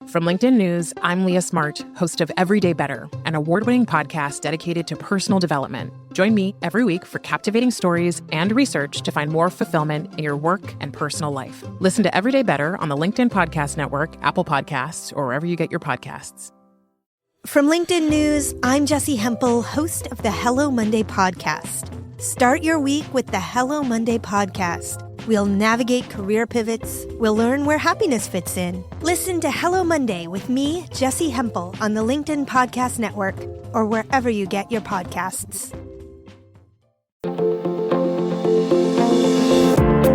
From LinkedIn News, I'm Leah Smart, host of Everyday Better, an award-winning podcast dedicated to personal development. Join me every week for captivating stories and research to find more fulfillment in your work and personal life. Listen to Everyday Better on the LinkedIn Podcast Network, Apple Podcasts, or wherever you get your podcasts. From LinkedIn News, I'm Jessie Hempel, host of the Hello Monday podcast. Start your week with the Hello Monday podcast. We'll navigate career pivots. We'll learn where happiness fits in. Listen to Hello Monday with me, Jessie Hempel, on the LinkedIn Podcast Network or wherever you get your podcasts.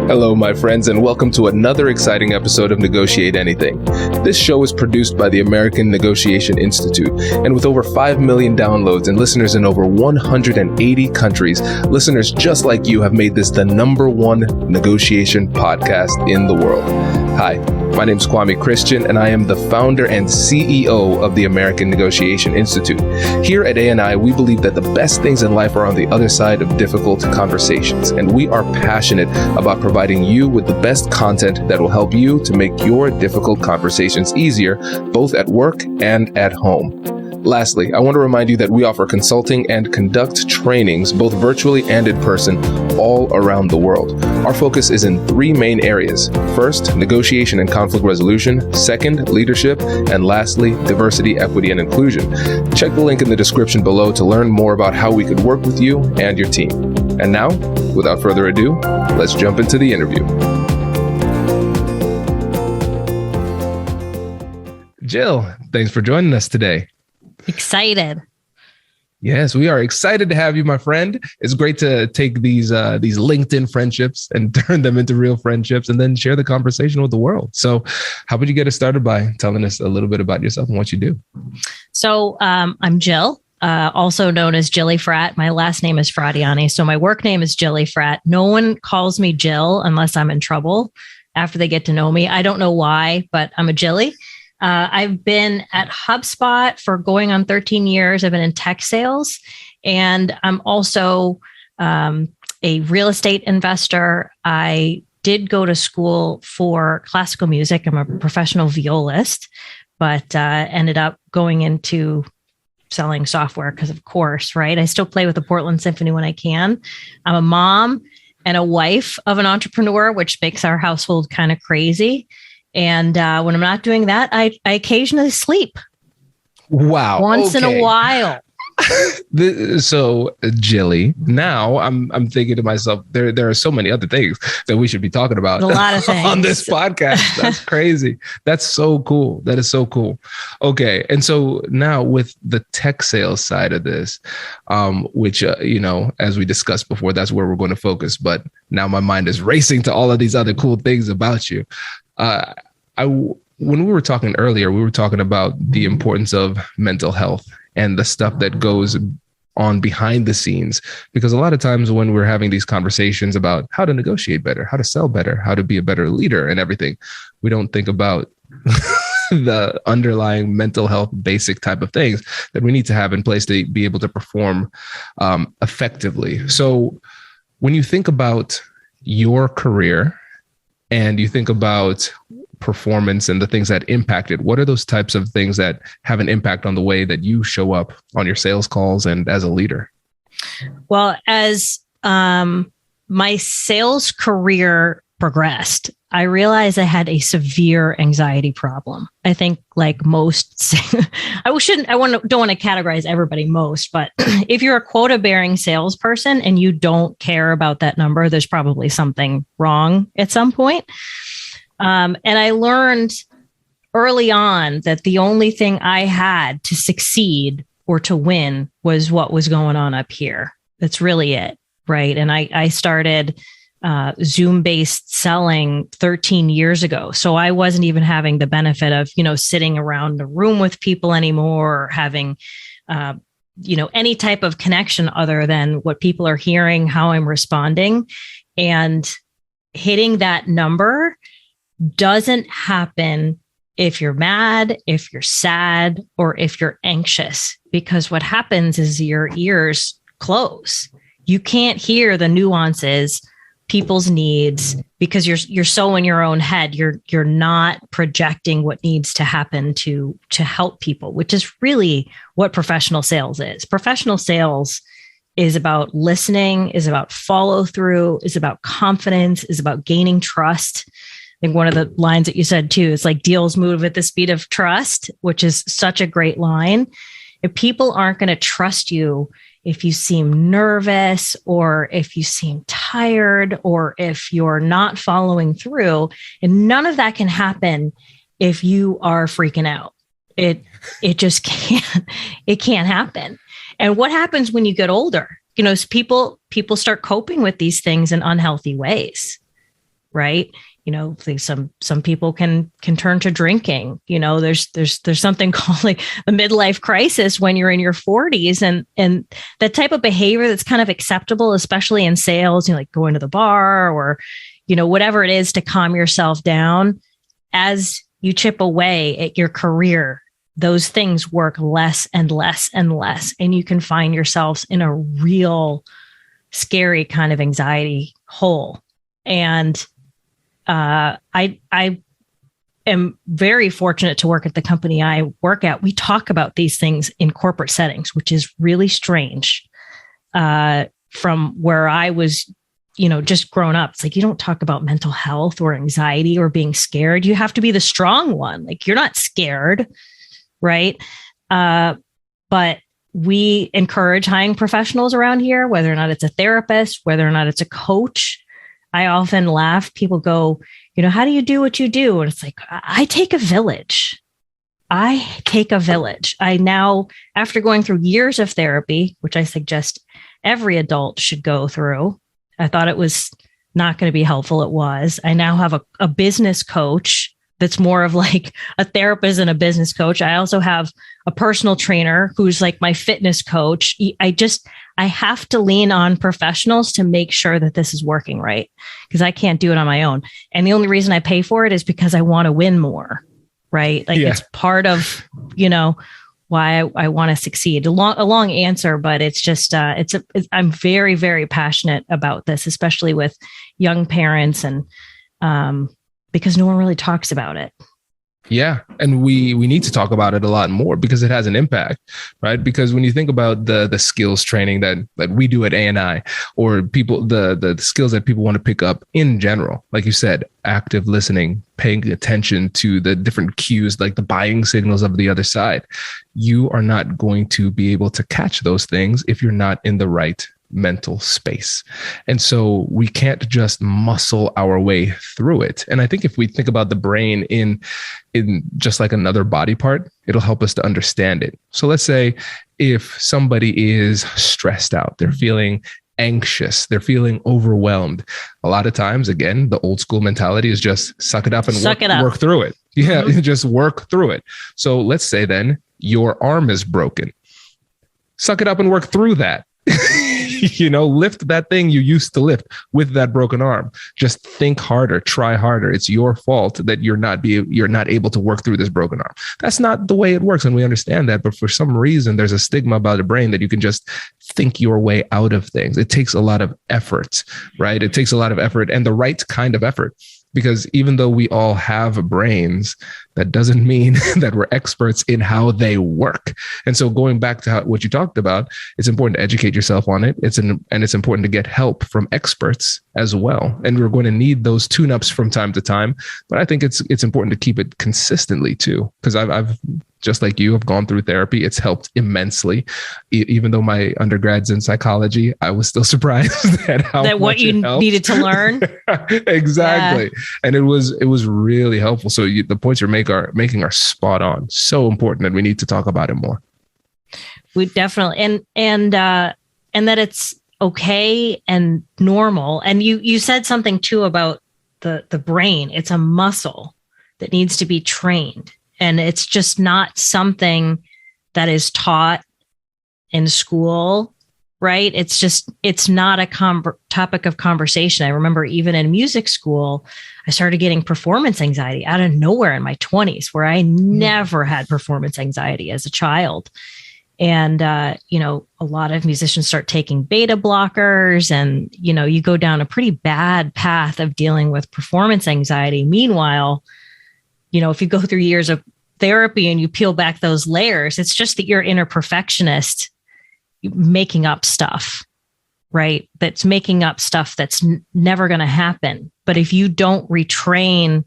Hello, my friends, and welcome to another exciting episode of Negotiate Anything. This show is produced by the American Negotiation Institute, and with over 5 million downloads and listeners in over 180 countries, listeners just like you have made this the #1 negotiation podcast in the world. Hi, my name is Kwame Christian, and I am the founder and CEO of the American Negotiation Institute. Here at ANI, we believe that the best things in life are on the other side of difficult conversations, and we are passionate about providing you with the best content that will help you to make your difficult conversations easier, both at work and at home. Lastly, I want to remind you that we offer consulting and conduct trainings, both virtually and in person, all around the world. Our focus is in 3 main areas. First, negotiation and conflict resolution. Second, leadership. And lastly, diversity, equity, and inclusion. Check the link in the description below to learn more about how we could work with you and your team. And now, without further ado, let's jump into the interview. Jill, thanks for joining us today. Excited. Yes, we are excited to have you, my friend. It's great to take these LinkedIn friendships and turn them into real friendships and then share the conversation with the world. So how would you get us started by telling us a little bit about yourself and what you do? So I'm Jill, also known as Jilly Frat. My last name is Fratianne. So my work name is Jilly Frat. No one calls me Jill unless I'm in trouble after they get to know me. I don't know why, but I'm a Jilly. I've been at HubSpot for going on 13 years. I've been in tech sales, and I'm also a real estate investor. I did go to school for classical music. I'm a professional violist, but ended up going into selling software because, of course, right? I still play with the Portland Symphony when I can. I'm a mom and a wife of an entrepreneur, which makes our household kind of crazy. And when I'm not doing that, I occasionally sleep. Wow. Once in a while. So, Jilly, now I'm thinking to myself, there are so many other things that we should be talking about. A lot of things. On this podcast. That's crazy. That's so cool. That is so cool. Okay. And so now with the tech sales side of this, which, as we discussed before, that's where we're going to focus. But now my mind is racing to all of these other cool things about you. When we were talking earlier, we were talking about the importance of mental health and the stuff that goes on behind the scenes, because a lot of times when we're having these conversations about how to negotiate better, how to sell better, how to be a better leader and everything, we don't think about the underlying mental health basic type of things that we need to have in place to be able to perform effectively. So when you think about your career and you think about performance and the things that impact it, what are those types of things that have an impact on the way that you show up on your sales calls and as a leader? Well, as my sales career progressed, I realized I had a severe anxiety problem. I think like most, don't want to categorize everybody most, but if you're a quota bearing salesperson and you don't care about that number, there's probably something wrong at some point. And I learned early on that the only thing I had to succeed or to win was what was going on up here. That's really it, right? And I started Zoom-based selling 13 years ago. So I wasn't even having the benefit of, sitting around the room with people anymore or having, any type of connection other than what people are hearing, how I'm responding. And hitting that number doesn't happen if you're mad, if you're sad, or if you're anxious, because what happens is your ears close. You can't hear the nuances people's needs because you're so in your own head. You're not projecting what needs to happen to help people, which is really what professional sales is. Professional sales is about listening, is about follow through, is about confidence, is about gaining trust. I think one of the lines that you said too is like deals move at the speed of trust, which is such a great line. If people aren't going to trust you, if you seem nervous or if you seem tired or if you're not following through, and none of that can happen if you are freaking out. It just can't happen. And what happens when you get older? You know, people start coping with these things in unhealthy ways, right? You know, some people can turn to drinking. You know, there's something called like a midlife crisis when you're in your 40s, and that type of behavior that's kind of acceptable, especially in sales. You know, like going to the bar or, you know, whatever it is to calm yourself down. As you chip away at your career, those things work less and less and less, and you can find yourselves in a real scary kind of anxiety hole. And I am very fortunate to work at the company I work at. We talk about these things in corporate settings, which is really strange from where I was, you know, just grown up. It's like, you don't talk about mental health or anxiety or being scared. You have to be the strong one. Like, you're not scared, right? But we encourage hiring professionals around here, whether or not it's a therapist, whether or not it's a coach. I often laugh. People go, you know, how do you do what you do? And it's like, I take a village. I now, after going through years of therapy, which I suggest every adult should go through, I thought it was not going to be helpful. It was. I now have a business coach that's more of like a therapist and a business coach. I also have a personal trainer who's like my fitness coach. I have to lean on professionals to make sure that this is working right, because I can't do it on my own. And the only reason I pay for it is because I want to win more, right? Like, it's part of, you know, why I want to succeed. A long answer, but it's just, I'm very, very passionate about this, especially with young parents, and because no one really talks about it. Yeah. And we need to talk about it a lot more because it has an impact, right? Because when you think about the skills training that we do at A&I, or people, the skills that people want to pick up in general, like you said, active listening, paying attention to the different cues, like the buying signals of the other side, you are not going to be able to catch those things if you're not in the right mental space. And so we can't just muscle our way through it. And I think if we think about the brain in just like another body part, it'll help us to understand it. So let's say if somebody is stressed out, they're feeling anxious, they're feeling overwhelmed. A lot of times, again, the old school mentality is just suck it up and work through it. Yeah, just work through it. So let's say then your arm is broken. Suck it up and work through that. You know, lift that thing you used to lift with that broken arm. Just think harder, try harder. It's your fault that you're not able to work through this broken arm. That's not the way it works. And we understand that. But for some reason, there's a stigma about the brain that you can just think your way out of things. It takes a lot of effort, right? It takes a lot of effort, and the right kind of effort. Because even though we all have brains, that doesn't mean that we're experts in how they work. And so going back to what you talked about, it's important to educate yourself on it. And it's important to get help from experts as well. And we're going to need those tune-ups from time to time. But I think it's important to keep it consistently too. Because I've just like you have gone through therapy. It's helped immensely. Even though my undergrad's in psychology, I was still surprised at how that what you needed to learn. Exactly. Yeah. And it was really helpful. So the points you're making are spot on. So important, and we need to talk about it more. We definitely, and that it's okay and normal. And you said something too about the brain. It's a muscle that needs to be trained. And it's just not something that is taught in school, right? It's not a topic of conversation. I remember even in music school, I started getting performance anxiety out of nowhere in my 20s, where I never had performance anxiety as a child. And, a lot of musicians start taking beta blockers and, you go down a pretty bad path of dealing with performance anxiety. Meanwhile, if you go through years of therapy and you peel back those layers, it's just that you're inner perfectionist making up stuff, right? That's making up stuff that's never going to happen. But if you don't retrain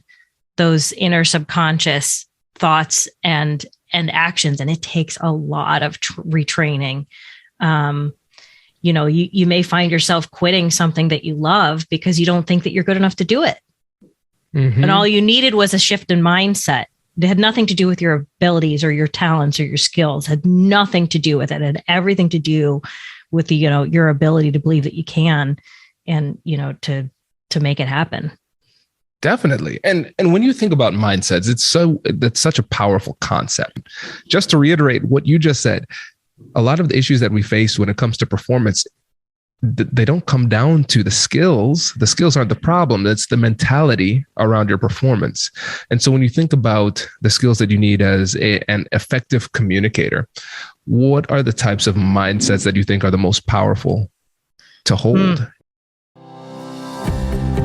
those inner subconscious thoughts and actions, and it takes a lot of retraining, you may find yourself quitting something that you love because you don't think that you're good enough to do it. And all you needed was a shift in mindset. It had nothing to do with your abilities or your talents or your skills. It had nothing to do with it. It had everything to do with your ability to believe that you can, and to make it happen. Definitely. And when you think about mindsets, that's such a powerful concept. Just to reiterate what you just said, a lot of the issues that we face when it comes to performance, they don't come down to the skills. The skills aren't the problem. It's the mentality around your performance. And so when you think about the skills that you need as an effective communicator, what are the types of mindsets that you think are the most powerful to hold?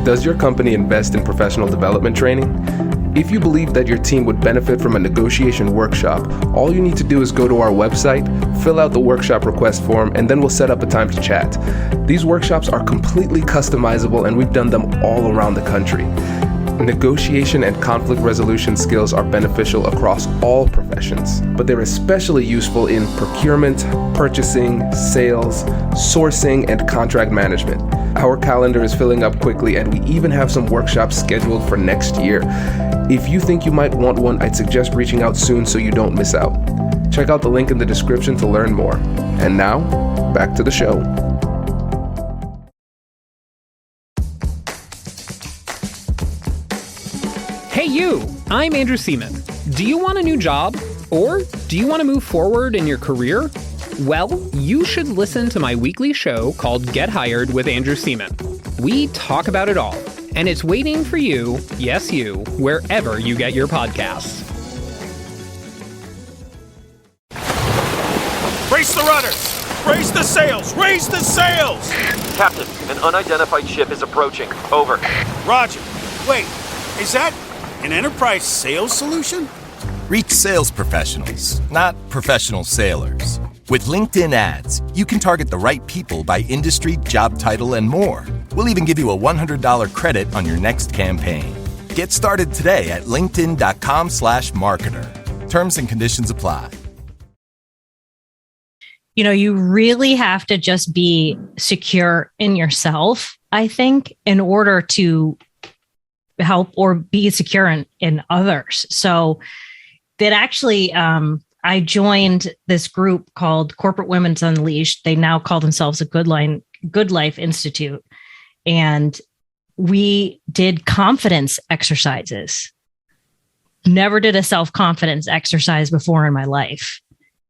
Does your company invest in professional development training? If you believe that your team would benefit from a negotiation workshop, all you need to do is go to our website, fill out the workshop request form, and then we'll set up a time to chat. These workshops are completely customizable, and we've done them all around the country. Negotiation and conflict resolution skills are beneficial across all professions, but they're especially useful in procurement, purchasing, sales, sourcing, and contract management. Our calendar is filling up quickly, and we even have some workshops scheduled for next year. If you think you might want one, I'd suggest reaching out soon so you don't miss out. Check out the link in the description to learn more. And now, back to the show. Hey you, I'm Andrew Seaman. Do you want a new job? Or do you want to move forward in your career? Well, you should listen to my weekly show called Get Hired with Andrew Seaman. We talk about it all, and it's waiting for you, yes you, wherever you get your podcasts. Brace the rudders! Raise the sails! Raise the sails! Captain, an unidentified ship is approaching. Over. Roger. Wait, is that an enterprise sales solution? Reach sales professionals, not professional sailors. With LinkedIn ads, you can target the right people by industry, job title, and more. We'll even give you a $100 credit on your next campaign. Get started today at linkedin.com/marketer. Terms and conditions apply. You really have to just be secure in yourself, I think, in order to help or be secure in others. So that actually, I joined this group called Corporate Women's Unleashed. They now call themselves a Good Life Institute. And we did confidence exercises. Never did a self-confidence exercise before in my life.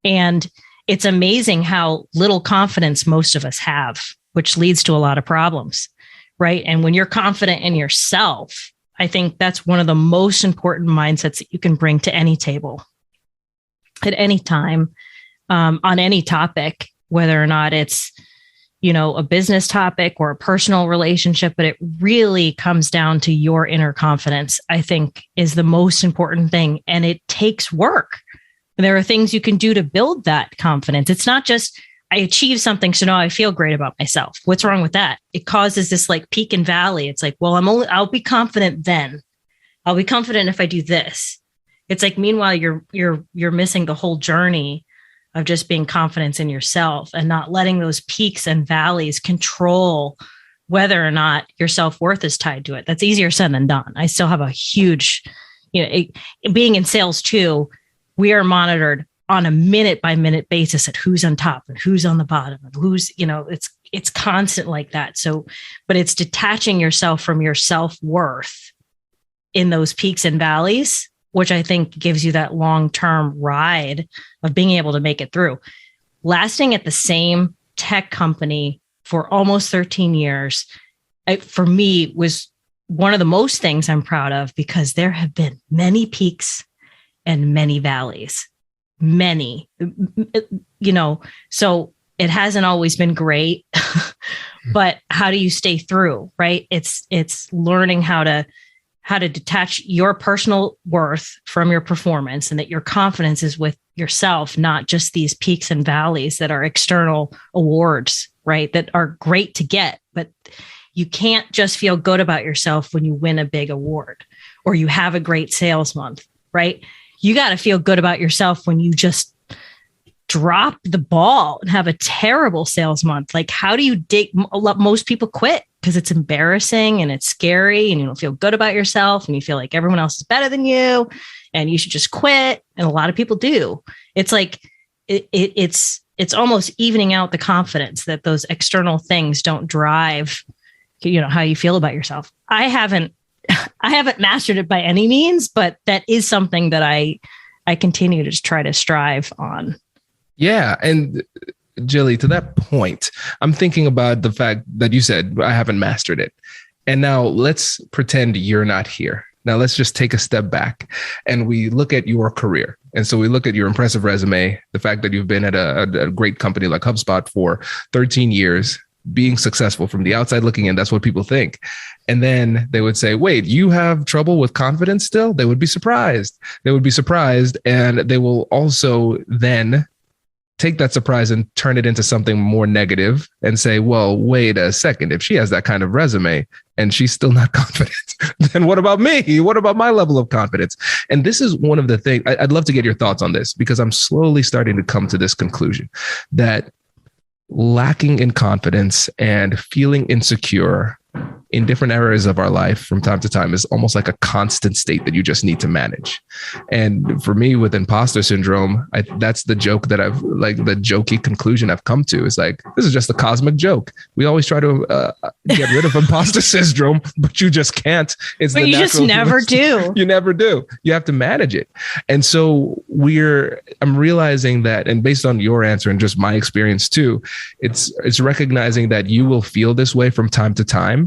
And it's amazing how little confidence most of us have, which leads to a lot of problems, right? And when you're confident in yourself, I think that's one of the most important mindsets that you can bring to any table at any time, on any topic, whether or not it's, a business topic or a personal relationship, but it really comes down to your inner confidence, I think, is the most important thing. And it takes work. There are things you can do to build that confidence. It's not just, I achieve something, so now I feel great about myself. What's wrong with that? It causes this like peak and valley. It's like, well, I'll be confident then. I'll be confident if I do this. It's like, meanwhile, you're missing the whole journey of just being confident in yourself and not letting those peaks and valleys control whether or not your self-worth is tied to it. That's easier said than done. I still have a huge, being in sales too, we are monitored on a minute by minute basis at who's on top and who's on the bottom and who's, it's constant like that. So, but it's detaching yourself from your self-worth in those peaks and valleys, which I think gives you that long-term ride of being able to make it through. Lasting at the same tech company for almost 13 years, for me, was one of the most things I'm proud of, because there have been many peaks and many valleys. many, so it hasn't always been great, but how do you stay through, right? It's learning how to detach your personal worth from your performance, and that your confidence is with yourself, not just these peaks and valleys that are external awards, right? That are great to get, but you can't just feel good about yourself when you win a big award or you have a great sales month, right? You got to feel good about yourself when you just drop the ball and have a terrible sales month. Like, how do you dig? Most people quit because it's embarrassing and it's scary and you don't feel good about yourself and you feel like everyone else is better than you and you should just quit. And a lot of people do. It's like, it's almost evening out the confidence that those external things don't drive, how you feel about yourself. I haven't mastered it by any means, but that is something that I continue to just try to strive on. Yeah. And Jilly, to that point, I'm thinking about the fact that you said, I haven't mastered it. And now let's pretend you're not here. Now let's just take a step back and we look at your career. And so we look at your impressive resume, the fact that you've been at a great company like HubSpot for 13 years, being successful from the outside looking in. That's what people think. And then they would say, wait, you have trouble with confidence still? They would be surprised. And they will also then take that surprise and turn it into something more negative and say, well, wait a second, if she has that kind of resume and she's still not confident, then what about me? What about my level of confidence? And this is one of the things I'd love to get your thoughts on this, because I'm slowly starting to come to this conclusion that lacking in confidence and feeling insecure in different areas of our life from time to time is almost like a constant state that you just need to manage. And for me, with imposter syndrome, that's the joke that the jokey conclusion I've come to is like, this is just a cosmic joke. We always try to get rid of imposter syndrome, but you just can't. But you just never do. You never do. You have to manage it. And so I'm realizing that, and based on your answer and just my experience too, it's recognizing that you will feel this way from time to time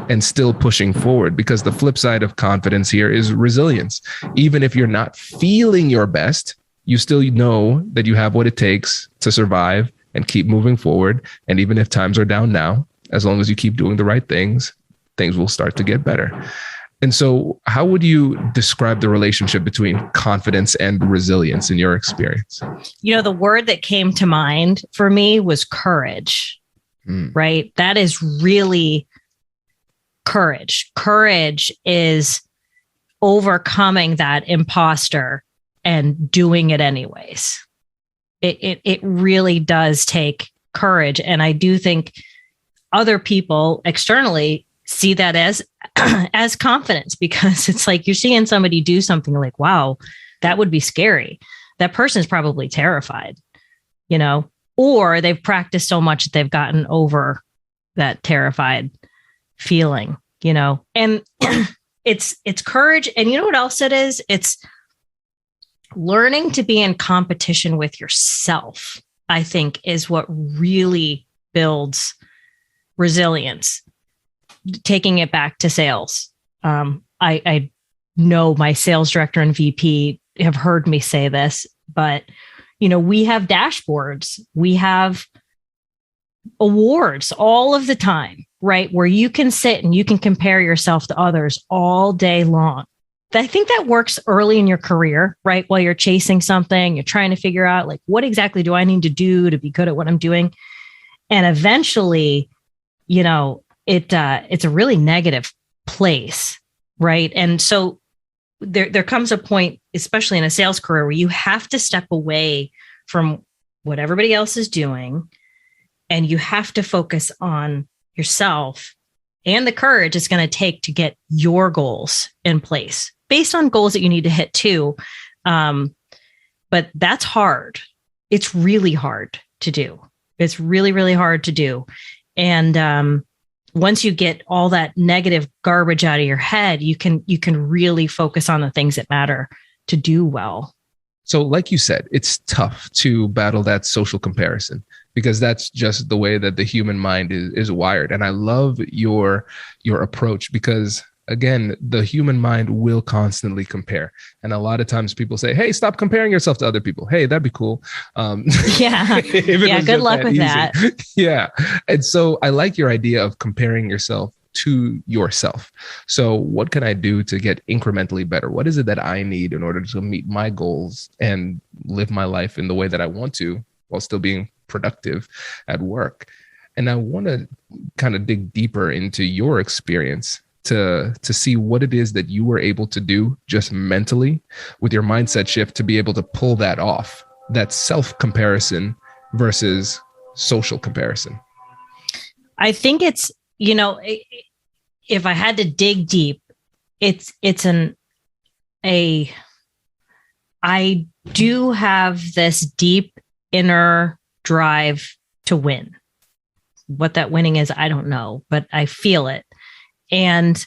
and still pushing forward, because the flip side of confidence here is resilience. Even if you're not feeling your best, you still know that you have what it takes to survive and keep moving forward. And even if times are down now, as long as you keep doing the right things, things will start to get better. And so how would you describe the relationship between confidence and resilience in your experience? The word that came to mind for me was courage, right? That is really courage. Courage is overcoming that imposter and doing it anyways. It really does take courage. And I do think other people externally see that as confidence, because it's like you're seeing somebody do something like, wow, that would be scary. That person's probably terrified, or they've practiced so much that they've gotten over that terrified feeling, and it's courage. And you know what else it is? It's learning to be in competition with yourself, I think, is what really builds resilience. Taking it back to sales. I know my sales director and VP have heard me say this, but we have dashboards, we have awards all of the time, right? Where you can sit and you can compare yourself to others all day long. I think that works early in your career, right? While you're chasing something, you're trying to figure out like, what exactly do I need to do to be good at what I'm doing? And eventually, it's a really negative place, right? And so there comes a point, especially in a sales career, where you have to step away from what everybody else is doing, and you have to focus on yourself and the courage it's going to take to get your goals in place based on goals that you need to hit too. But that's hard. It's really hard to do. It's really, really hard to do. And once you get all that negative garbage out of your head, you can really focus on the things that matter to do well. So like you said, it's tough to battle that social comparison, because that's just the way that the human mind is wired. And I love your approach, because again, the human mind will constantly compare. And a lot of times people say, hey, stop comparing yourself to other people. Hey, that'd be cool. Yeah. Yeah. Good luck with that. Yeah. And so I like your idea of comparing yourself to yourself. So what can I do to get incrementally better? What is it that I need in order to meet my goals and live my life in the way that I want to while still being productive at work? And I want to kind of dig deeper into your experience to see what it is that you were able to do just mentally with your mindset shift to be able to pull that off, that self-comparison versus social comparison. I think it's, if I had to dig deep, I do have this deep inner drive to win. What that winning is, I don't know, but I feel it. And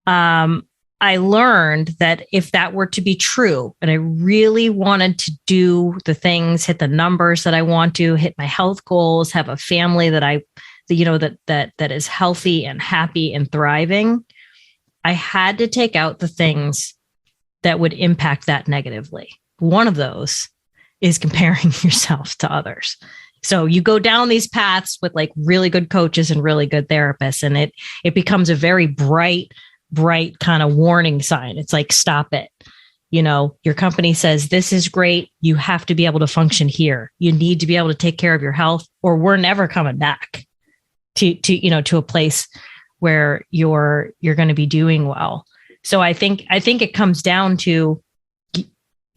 I learned that if that were to be true, and I really wanted to do the things, hit the numbers that I want to, hit my health goals, have a family that that is healthy and happy and thriving, I had to take out the things that would impact that negatively. One of those is comparing yourself to others. So you go down these paths with like really good coaches and really good therapists, and it becomes a very bright kind of warning sign. It's like, stop it. Your company says this is great. You have to be able to function here. You need to be able to take care of your health, or we're never coming back to a place where you're going to be doing well. So I think it comes down to,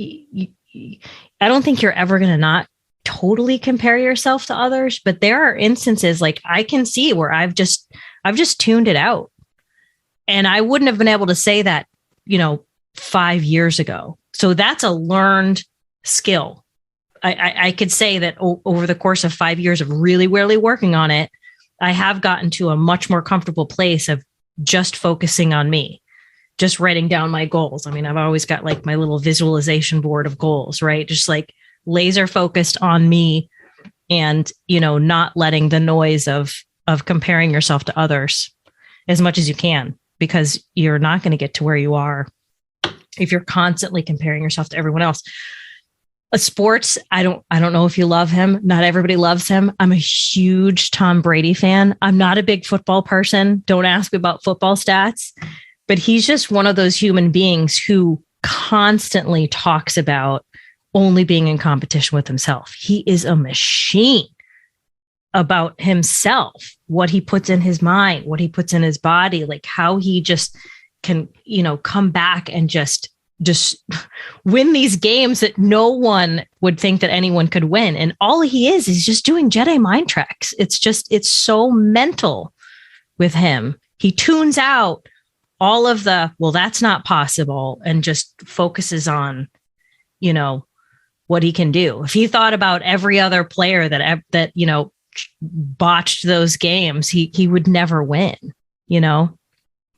I don't think you're ever going to not totally compare yourself to others, but there are instances like I can see where I've just tuned it out. And I wouldn't have been able to say that, 5 years ago. So that's a learned skill. I could say that over the course of 5 years of really, really working on it, I have gotten to a much more comfortable place of just focusing on me, just writing down my goals. I mean, I've always got like my little visualization board of goals, right? Just like laser focused on me and, not letting the noise of comparing yourself to others as much as you can, because you're not going to get to where you are if you're constantly comparing yourself to everyone else. Sports, I don't know if you love him. Not everybody loves him. I'm a huge Tom Brady fan. I'm not a big football person. Don't ask me about football stats, but he's just one of those human beings who constantly talks about only being in competition with himself. He is a machine about himself, what he puts in his mind, what he puts in his body, like how he just can, come back and just win these games that no one would think that anyone could win. And all he is just doing Jedi mind tricks. It's so mental with him. He tunes out all of the, well, that's not possible, and just focuses on, what he can do. If he thought about every other player that botched those games, he would never win,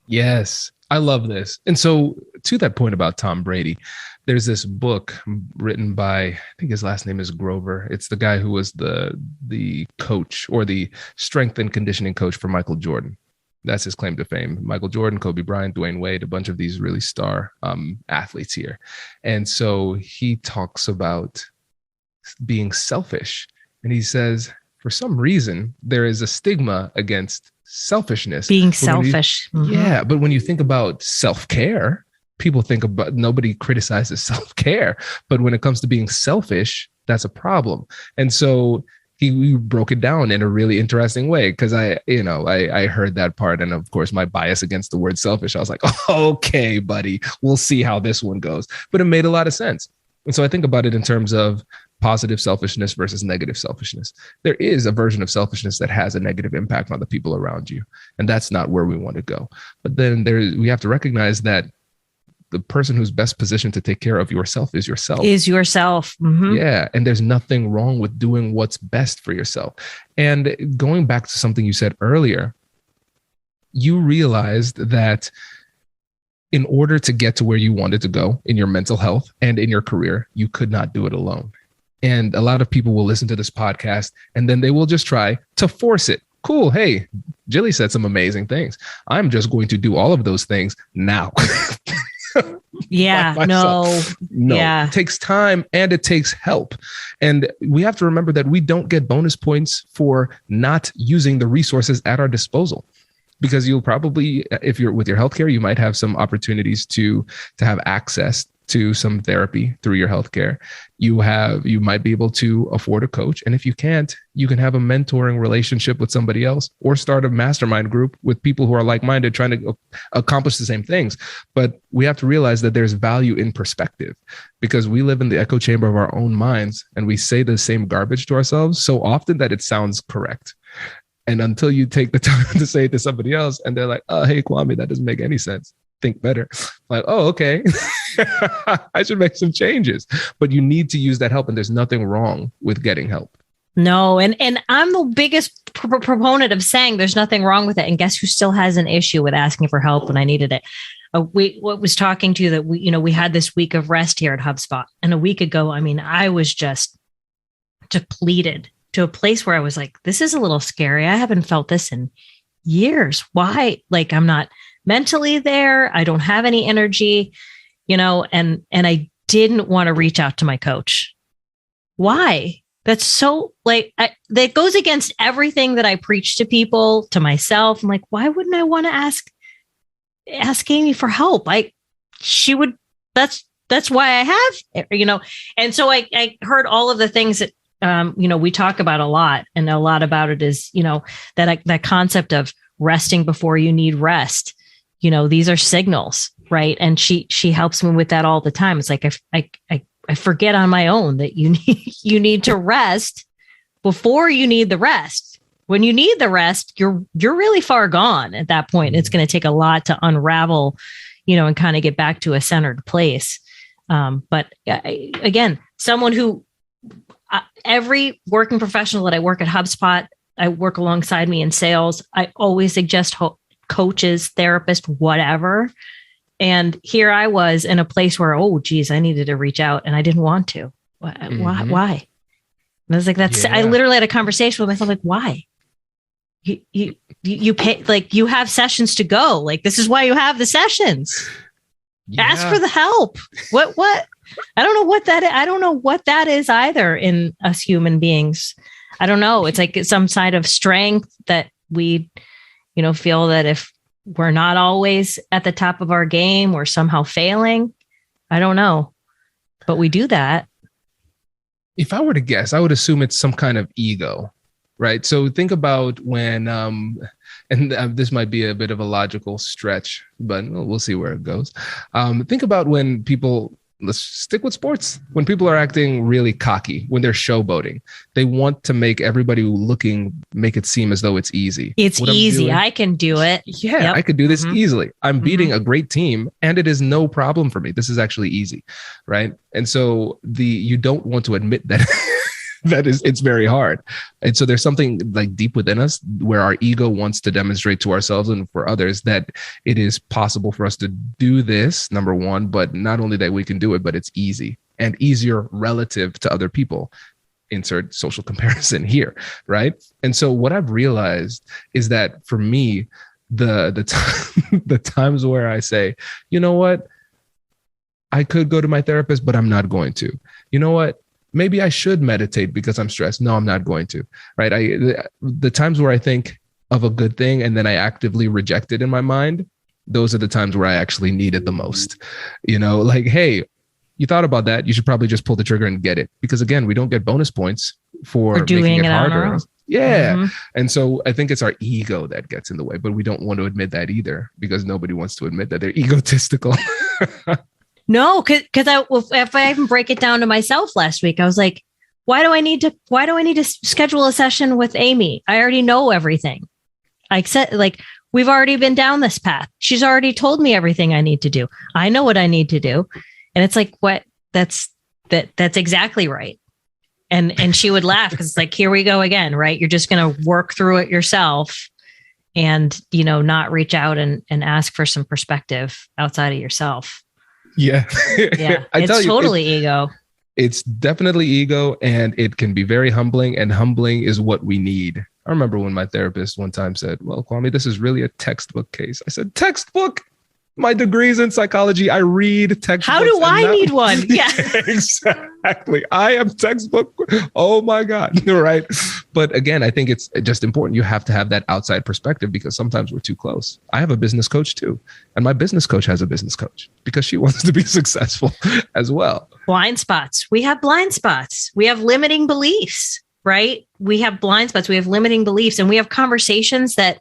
Yes, I love this. And so to that point about Tom Brady, there's this book written by, I think his last name is Grover. It's the guy who was the coach, or the strength and conditioning coach for Michael Jordan. That's his claim to fame. Michael Jordan, Kobe Bryant, Dwayne Wade, a bunch of these really star athletes here. And so he talks about being selfish. And he says, for some reason, there is a stigma against selfishness. Being selfish. Yeah. But when you think about self-care, people think about, nobody criticizes self-care. But when it comes to being selfish, that's a problem. And so he broke it down in a really interesting way, because I heard that part. And of course, my bias against the word selfish, I was like, okay, buddy, we'll see how this one goes. But it made a lot of sense. And so I think about it in terms of positive selfishness versus negative selfishness. There is a version of selfishness that has a negative impact on the people around you. And that's not where we want to go. But then we have to recognize that the person who's best positioned to take care of yourself is yourself. Mm-hmm. Yeah. And there's nothing wrong with doing what's best for yourself. And going back to something you said earlier, you realized that in order to get to where you wanted to go in your mental health and in your career, you could not do it alone. And a lot of people will listen to this podcast and then they will just try to force it, cool. Hey, Jilly said some amazing things. I'm just going to do all of those things now. Yeah, no. Yeah. It takes time and it takes help. And we have to remember that we don't get bonus points for not using the resources at our disposal. Because you'll probably, if you're with your healthcare, you might have some opportunities to have access to some therapy through your healthcare. You might be able to afford a coach. And if you can't, you can have a mentoring relationship with somebody else or start a mastermind group with people who are like-minded trying to accomplish the same things. But we have to realize that there's value in perspective, because we live in the echo chamber of our own minds and we say the same garbage to ourselves so often that it sounds correct. And until you take the time to say it to somebody else and they're like, oh, hey, Kwame, that doesn't make any sense. Think better. Like, oh, okay. I should make some changes. But you need to use that help. And there's nothing wrong with getting help. No. And I'm the biggest proponent of saying there's nothing wrong with it. And guess who still has an issue with asking for help when I needed it? What was talking to you that we had this week of rest here at HubSpot. And a week ago, I mean, I was just depleted to a place where I was like, this is a little scary. I haven't felt this in years. Why? Like, I'm not mentally there. I don't have any energy, and I didn't want to reach out to my coach. Why? That's so that goes against everything that I preach to people, to myself. I'm like, why wouldn't I want to ask Amy for help? She would, that's why I have, and so I heard all of the things that, we talk about a lot, and a lot about it is, that concept of resting before you need rest. These are signals, right? And she helps me with that all the time. It's like, I forget on my own that you need to rest before you need the rest. When you need the rest, you're really far gone at that point. It's going to take a lot to unravel, and kind of get back to a centered place. But again, someone who, every working professional that I work at HubSpot, I work alongside me in sales. I always suggest coaches, therapists, whatever. And here I was in a place where, oh, geez, I needed to reach out and I didn't want to. Why? And I was like, I literally had a conversation with myself, like, why? You pay, like, you have sessions to go. Like, this is why you have the sessions. Yeah. Ask for the help. What? I don't know what that is either in us human beings. I don't know. It's like some side of strength that we, feel that if we're not always at the top of our game, we're somehow failing. I don't know, but we do that. If I were to guess, I would assume it's some kind of ego, right? So think about when, this might be a bit of a logical stretch, but we'll see where it goes. Think about when people, let's stick with sports. When people are acting really cocky, when they're showboating, they want to make everybody make it seem as though it's easy. It's easy. I can do it. Yeah, yep. I could do this easily. I'm beating a great team and it is no problem for me. This is actually easy, right? And so you don't want to admit that it's very hard. And so there's something like deep within us where our ego wants to demonstrate to ourselves and for others that it is possible for us to do this, number one, but not only that we can do it, but it's easy and easier relative to other people. Insert social comparison here, right? And so what I've realized is that for me, the times where I say, you know what, I could go to my therapist, but I'm not going to. You know what? Maybe I should meditate because I'm stressed. No, I'm not going to, right? The times where I think of a good thing and then I actively reject it in my mind, those are the times where I actually need it the most. Like, hey, you thought about that. You should probably just pull the trigger and get it. Because again, we don't get bonus points for doing it harder. Yeah. Mm-hmm. And so I think it's our ego that gets in the way, but we don't want to admit that either because nobody wants to admit that they're egotistical. No, because if I even break it down to myself last week, I was like, why do I need to schedule a session with Amy? I already know everything. I said, like, we've already been down this path. She's already told me everything I need to do. I know what I need to do. And it's like, what? That's exactly right. And she would laugh because it's like, here we go again, right? You're just going to work through it yourself and, not reach out and ask for some perspective outside of yourself. Yeah. Yeah. It's totally ego. It's definitely ego, and it can be very humbling, and humbling is what we need. I remember when my therapist one time said, well, Kwame, this is really a textbook case. I said, textbook? My degree's in psychology. I read textbooks. How do I need one? Yeah, exactly. I am textbook. Oh my God. Right. But again, I think it's just important. You have to have that outside perspective because sometimes we're too close. I have a business coach too. And my business coach has a business coach because she wants to be successful as well. Blind spots. We have blind spots. We have limiting beliefs, right? We have blind spots. We have limiting beliefs, and we have conversations that,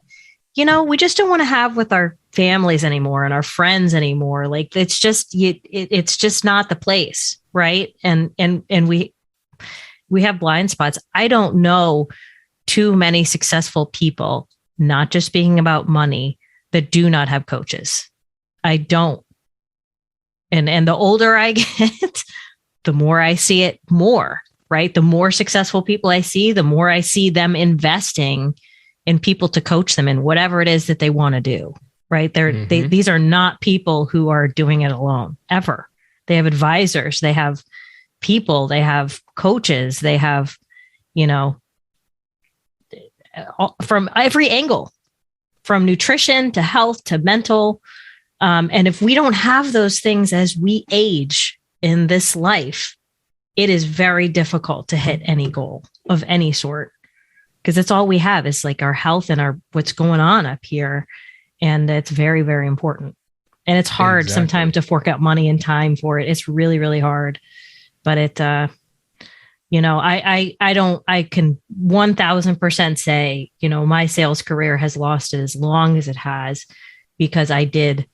we just don't want to have with our families anymore and our friends anymore. Like it's just, it's just not the place. Right. And we have blind spots. I don't know too many successful people, not just speaking about money, that do not have coaches. I don't. And the older I get, the more I see it more, right? The more successful people I see, the more I see them investing in people to coach them in whatever it is that they want to do, right? These are not people who are doing it alone ever. They have advisors, they have people, they have coaches, they have, from every angle, from nutrition to health to mental. And if we don't have those things as we age in this life, it is very difficult to hit any goal of any sort. Because that's all we have is like our health and what's going on up here. And it's very, very important. And it's hard sometimes to fork out money and time for it. It's really, really hard. But it, I can 1000% say, my sales career has lost it as long as it has, because I did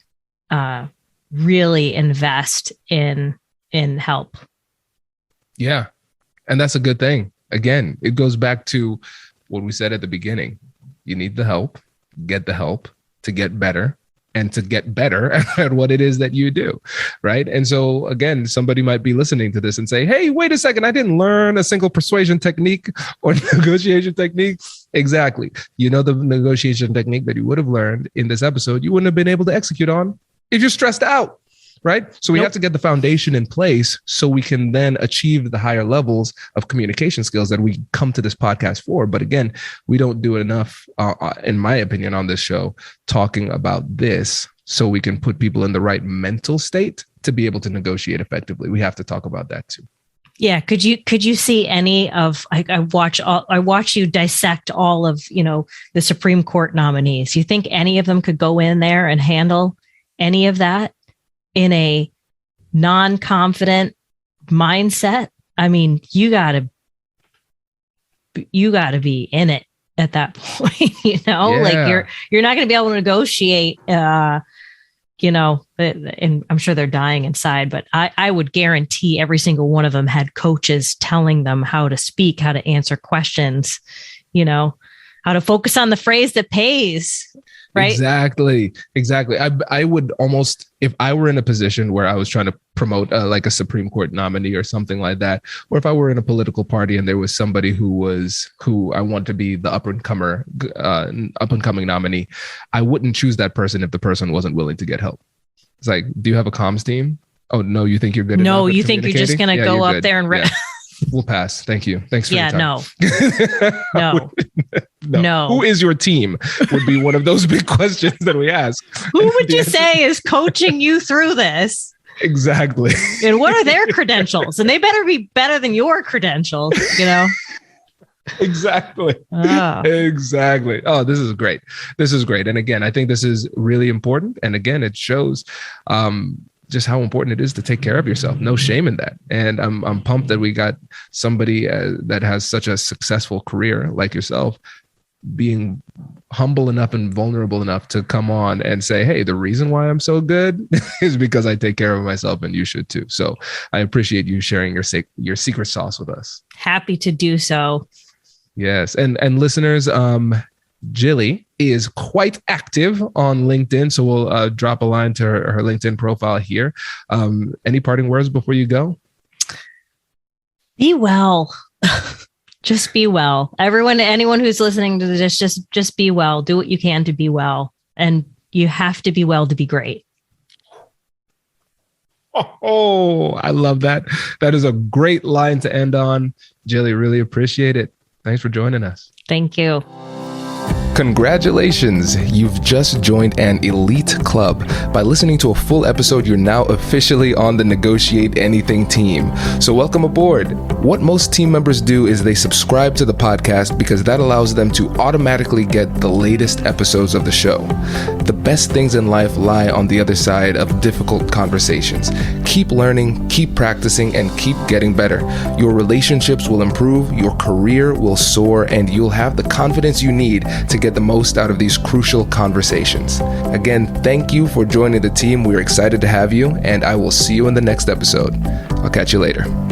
really invest in help. Yeah. And that's a good thing. Again, it goes back to what we said at the beginning. You need the help, get the help to get better and to get better at what it is that you do. Right. And so again, somebody might be listening to this and say, hey, wait a second, I didn't learn a single persuasion technique or negotiation technique. Exactly. The negotiation technique that you would have learned in this episode, you wouldn't have been able to execute on if you're stressed out. Right. So we have to get the foundation in place so we can then achieve the higher levels of communication skills that we come to this podcast for. But again, we don't do enough, in my opinion, on this show, talking about this so we can put people in the right mental state to be able to negotiate effectively. We have to talk about that too. Yeah. Could you see any of, I watch you dissect all of, the Supreme Court nominees. You think any of them could go in there and handle any of that in a non-confident mindset? I mean, you gotta be in it at that point, like you're not going to be able to negotiate, and I'm sure they're dying inside, but I would guarantee every single one of them had coaches telling them how to speak, how to answer questions, how to focus on the phrase that pays. Right? Exactly. I would almost, if I were in a position where I was trying to promote like a Supreme Court nominee or something like that, or if I were in a political party and there was somebody who I want to be the up and coming nominee, I wouldn't choose that person if the person wasn't willing to get help. It's like, do you have a comms team? Oh no, you think you're good? No, you think you're just going to go up there and we'll pass. Thank you. Thanks for your time. No. Who is your team would be one of those big questions that we ask. Who would you say is coaching you through this? Exactly. And what are their credentials? And they better be better than your credentials, Exactly. Exactly. Oh, this is great. And again, I think this is really important. And again, it shows just how important it is to take care of yourself. No shame in that. And I'm pumped that we got somebody that has such a successful career like yourself, being humble enough and vulnerable enough to come on and say, hey, the reason why I'm so good is because I take care of myself, and you should too. So I appreciate you sharing your secret sauce with us. Happy to do so. Yes. And listeners, Jilly is quite active on LinkedIn. So we'll drop a line to her LinkedIn profile here. Any parting words before you go? Be well. Just be well. Anyone who's listening to this, just be well. Do what you can to be well. And you have to be well to be great. Oh, I love that. That is a great line to end on. Jilly, really appreciate it. Thanks for joining us. Thank you. Congratulations! You've just joined an elite club. By listening to a full episode, you're now officially on the Negotiate Anything team. So welcome aboard. What most team members do is they subscribe to the podcast because that allows them to automatically get the latest episodes of the show. The best things in life lie on the other side of difficult conversations. Keep learning, keep practicing, and keep getting better. Your relationships will improve, your career will soar, and you'll have the confidence you need to get the most out of these crucial conversations. Again, thank you for joining the team. We're excited to have you, and I will see you in the next episode. I'll catch you later.